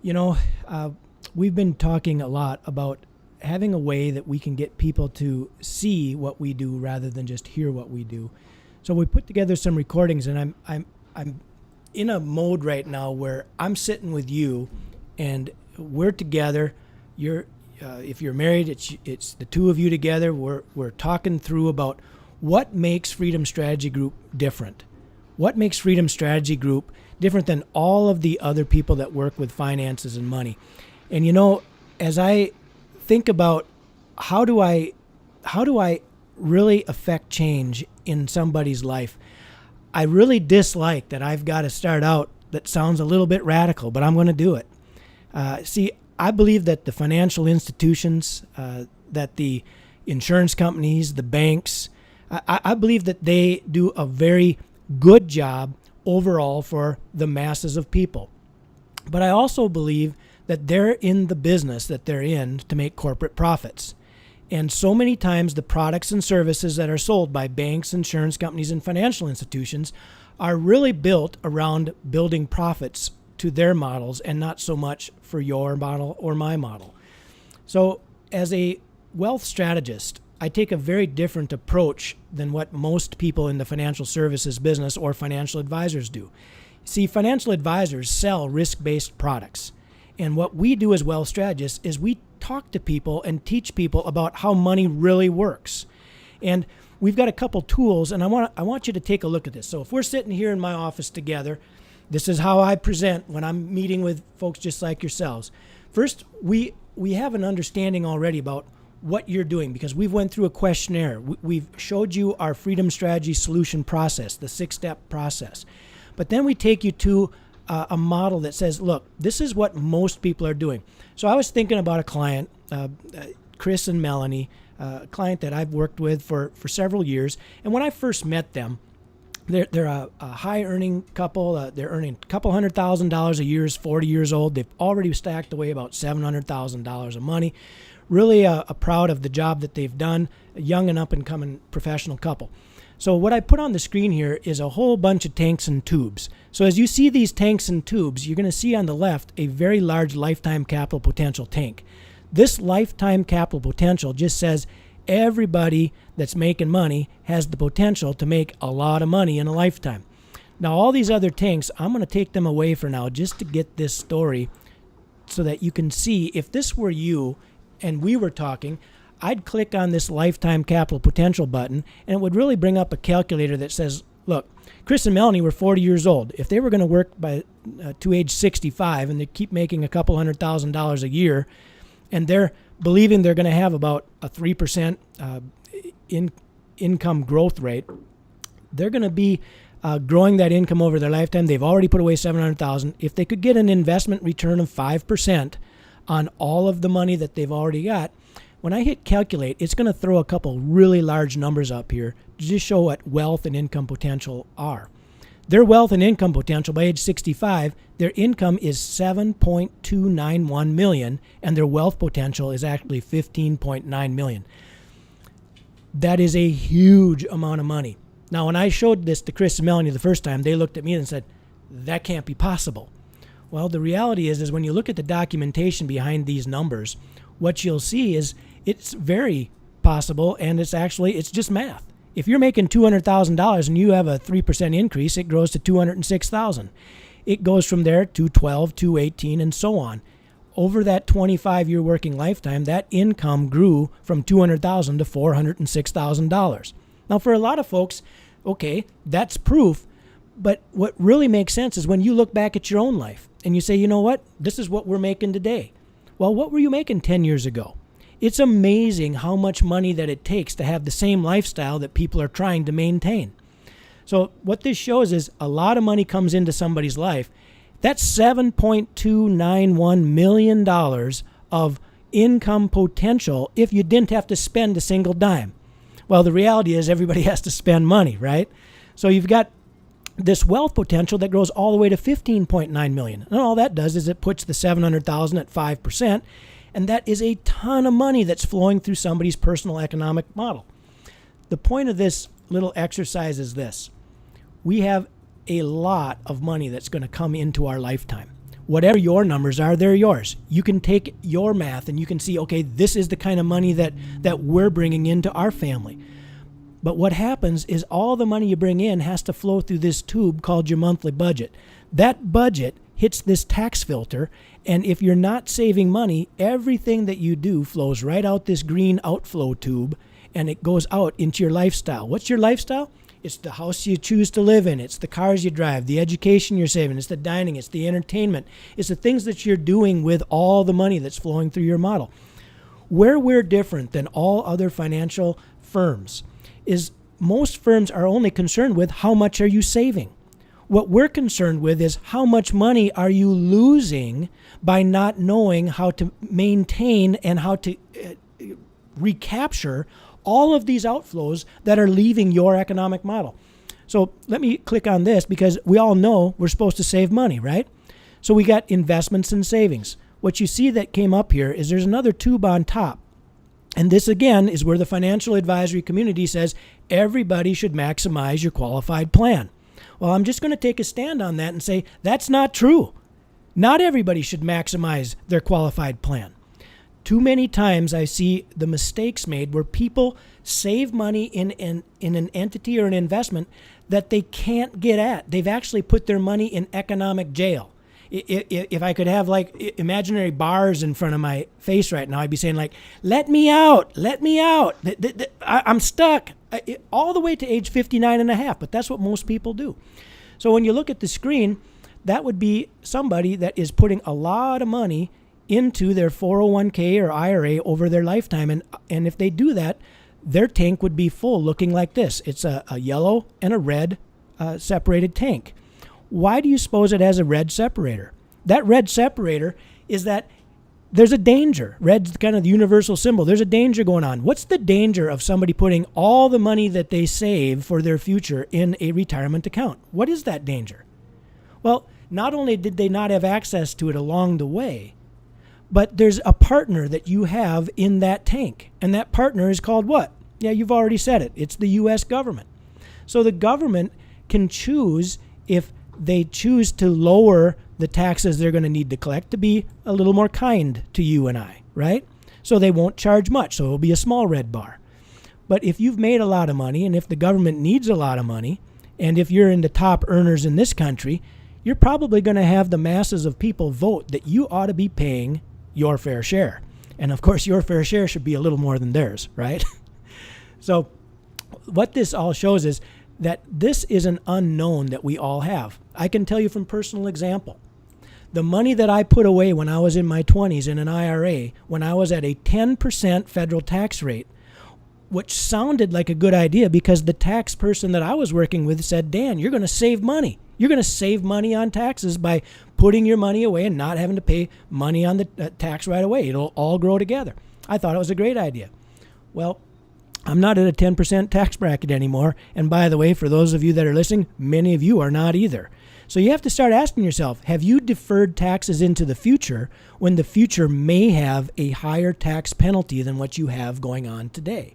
You know, we've been talking a lot about having a way that we can get people to see what we do rather than just hear what we do. So we put together some recordings, and I'm in a mode right now where I'm sitting with you, and we're together. If you're married, it's the two of you together. We're talking through about what makes Freedom Strategy Group different. What makes Freedom Strategy Group different than all of the other people that work with finances and money? And you know, as I think about how do I really affect change in somebody's life, I really dislike that I've got to start out that sounds a little bit radical, but I'm going to do it. See, I believe that the financial institutions, that the insurance companies, the banks, I believe that they do a very good job overall for the masses of people. But I also believe that they're in the business that they're in to make corporate profits. And so many times the products and services that are sold by banks, insurance companies, and financial institutions are really built around building profits to their models and not so much for your model or my model. So as a wealth strategist, I take a very different approach than what most people in the financial services business or financial advisors do. See, financial advisors sell risk-based products. And what we do as wealth strategists is we talk to people and teach people about how money really works. And we've got a couple tools, and I want you to take a look at this. So if we're sitting here in my office together, this is how I present when I'm meeting with folks just like yourselves. First, we have an understanding already about what you're doing because we've went through a questionnaire. We've showed you our Freedom Strategy Solution process, the 6-step process. But then we take you to a model that says, look, this is what most people are doing. So I was thinking about a client, Chris and Melanie, a client that I've worked with for several years. And when I first met them, they're a high-earning couple. They're earning a couple $100,000 a year, is 40 years old. They've already stacked away about $700,000 of money. Really proud of the job that they've done, a young and up-and-coming professional couple. So what I put on the screen here is a whole bunch of tanks and tubes. So as you see these tanks and tubes, you're going to see on the left a very large lifetime capital potential tank. This lifetime capital potential just says everybody that's making money has the potential to make a lot of money in a lifetime. Now all these other tanks, I'm going to take them away for now just to get this story so that you can see if this were you and we were talking, I'd click on this lifetime capital potential button and it would really bring up a calculator that says, look, Chris and Melanie were 40 years old. If they were going to work to age 65 and they keep making a couple $100,000 a year and they're believing they're going to have about a 3% income growth rate, they're going to be growing that income over their lifetime. They've already put away $700,000. If they could get an investment return of 5% on all of the money that they've already got, when I hit calculate, it's going to throw a couple really large numbers up here to just show what wealth and income potential are. Their wealth and income potential by age 65, their income is $7.291 million, and their wealth potential is actually $15.9 million. That is a huge amount of money. Now, when I showed this to Chris and Melanie the first time, they looked at me and said, that can't be possible. Well, the reality is when you look at the documentation behind these numbers, what you'll see is it's very possible, and it's just math. If you're making $200,000 and you have a 3% increase, it grows to $206,000. It goes from there to 12, to 18, and so on. Over that 25-year working lifetime, that income grew from $200,000 to $406,000. Now, for a lot of folks, okay, that's proof. But what really makes sense is when you look back at your own life and you say, you know what, this is what we're making today. Well, what were you making 10 years ago? It's amazing how much money that it takes to have the same lifestyle that people are trying to maintain. So what this shows is a lot of money comes into somebody's life. That's $7.291 million of income potential if you didn't have to spend a single dime. Well, the reality is everybody has to spend money, right? So you've got this wealth potential that grows all the way to $15.9 million. And all that does is it puts the $700,000 at 5%, and that is a ton of money that's flowing through somebody's personal economic model. The point of this little exercise is this. We have a lot of money that's going to come into our lifetime. whatever your numbers are, they're yours. You can take your math and you can see, okay, this is the kind of money that we're bringing into our family. But what happens is all the money you bring in has to flow through this tube called your monthly budget. That budget hits this tax filter, and if you're not saving money, everything that you do flows right out this green outflow tube, and it goes out into your lifestyle. What's your lifestyle? It's the house you choose to live in. It's the cars you drive, the education you're saving. It's the dining. It's the entertainment. It's the things that you're doing with all the money that's flowing through your model. Where we're different than all other financial firms is most firms are only concerned with how much are you saving. What we're concerned with is how much money are you losing by not knowing how to maintain and how to recapture all of these outflows that are leaving your economic model. So let me click on this because we all know we're supposed to save money, right? So we got investments and savings. What you see that came up here is there's another tube on top. And this, again, is where the financial advisory community says everybody should maximize your qualified plan. Well, I'm just going to take a stand on that and say that's not true. Not everybody should maximize their qualified plan. Too many times I see the mistakes made where people save money in an entity or an investment that they can't get at. They've actually put their money in economic jail. If I could have like imaginary bars in front of my face right now, I'd be saying like, let me out, let me out. I'm stuck all the way to age 59 and a half, but that's what most people do. So when you look at the screen, that would be somebody that is putting a lot of money into their 401k or IRA over their lifetime. And if they do that, their tank would be full looking like this. It's a yellow and a red separated tank. Why do you suppose it has a red separator? That red separator is that there's a danger. Red's kind of the universal symbol. There's a danger going on. What's the danger of somebody putting all the money that they save for their future in a retirement account? What is that danger? Well, not only did they not have access to it along the way, but there's a partner that you have in that tank. And that partner is called what? Yeah, you've already said it. It's the U.S. government. So the government can choose, if they choose to lower the taxes they're going to need to collect, to be a little more kind to you and I, right? So they won't charge much, so it'll be a small red bar. But if you've made a lot of money, and if the government needs a lot of money, and if you're in the top earners in this country, you're probably going to have the masses of people vote that you ought to be paying your fair share. And of course, your fair share should be a little more than theirs, right? So what this all shows is that this is an unknown that we all have. I can tell you from personal example. The money that I put away when I was in my 20s in an IRA, when I was at a 10% federal tax rate, which sounded like a good idea because the tax person that I was working with said, Dan, you're going to save money. You're going to save money on taxes by putting your money away and not having to pay money on the tax right away. It'll all grow together. I thought it was a great idea. Well, I'm not at a 10% tax bracket anymore. And by the way, for those of you that are listening, many of you are not either. So you have to start asking yourself, have you deferred taxes into the future when the future may have a higher tax penalty than what you have going on today?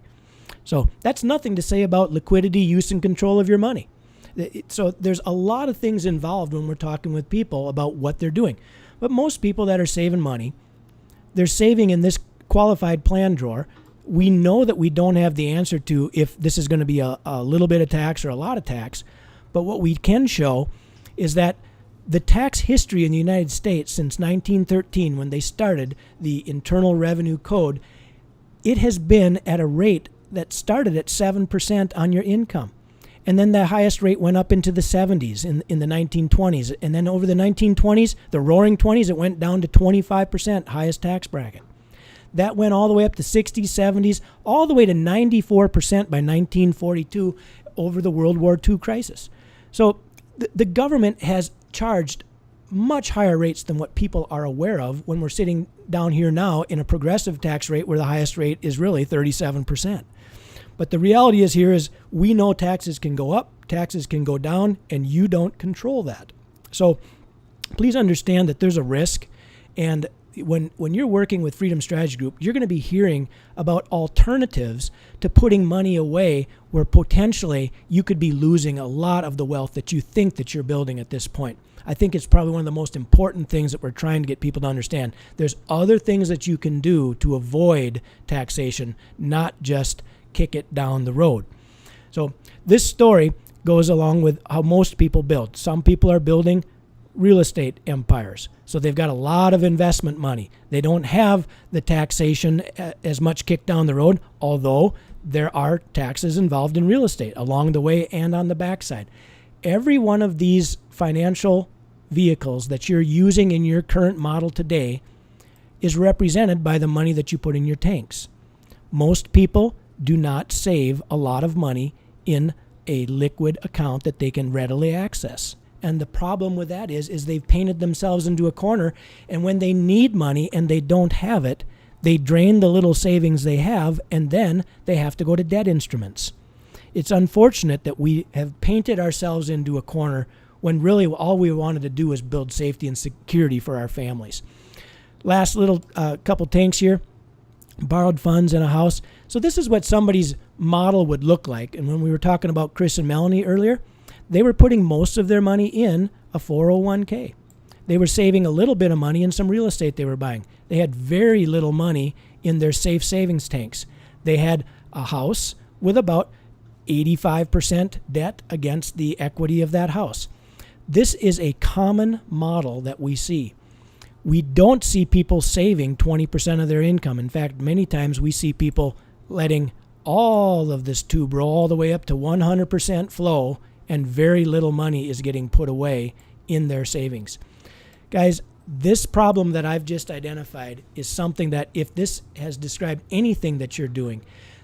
So that's nothing to say about liquidity, use, and control of your money. So there's a lot of things involved when we're talking with people about what they're doing. But most people that are saving money, they're saving in this qualified plan drawer. We know that we don't have the answer to if this is going to be a little bit of tax or a lot of tax. But what we can show is that the tax history in the United States since 1913, when they started the Internal Revenue Code, it has been at a rate that started at 7% on your income. And then the highest rate went up into the 70s in the 1920s. And then over the 1920s, the roaring 20s, it went down to 25%, highest tax bracket. That went all the way up to 60s, 70s, all the way to 94% by 1942 over the World War II crisis. So the government has charged much higher rates than what people are aware of when we're sitting down here now in a progressive tax rate where the highest rate is really 37%. But the reality is here is we know taxes can go up, taxes can go down, and you don't control that. So please understand that there's a risk. And when you're working with Freedom Strategy Group, you're going to be hearing about alternatives to putting money away where potentially you could be losing a lot of the wealth that you think that you're building at this point. I think it's probably one of the most important things that we're trying to get people to understand. There's other things that you can do to avoid taxation, not just kick it down the road. So this story goes along with how most people build. Some people are building real estate empires. So they've got a lot of investment money. They don't have the taxation as much kicked down the road, although there are taxes involved in real estate along the way and on the backside. Every one of these financial vehicles that you're using in your current model today is represented by the money that you put in your tanks. Most people do not save a lot of money in a liquid account that they can readily access. And the problem with that is they've painted themselves into a corner, and when they need money and they don't have it, they drain the little savings they have, and then they have to go to debt instruments. It's unfortunate that we have painted ourselves into a corner when really all we wanted to do was build safety and security for our families. Last little couple tanks here, borrowed funds in a house. So this is what somebody's model would look like. And when we were talking about Chris and Melanie earlier, they were putting most of their money in a 401k. They were saving a little bit of money in some real estate they were buying. They had very little money in their safe savings tanks. They had a house with about 85% debt against the equity of that house. This is a common model that we see. We don't see people saving 20% of their income. In fact, many times we see people letting all of this tube roll all the way up to 100% flow, and very little money is getting put away in their savings. Guys, this problem that I've just identified is something that if this has described anything that you're doing,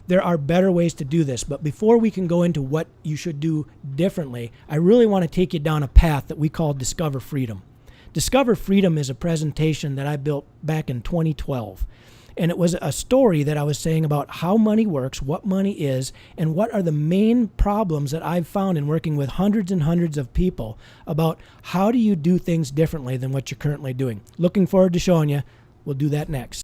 there are better ways to do this. But before we can go into what you should do differently, I really want to take you down a path that we call Discover Freedom. Discover Freedom is a presentation that I built back in 2012. And it was a story that I was saying about how money works, what money is, and what are the main problems that I've found in working with hundreds and hundreds of people about how do you do things differently than what you're currently doing. Looking forward to showing you. We'll do that next.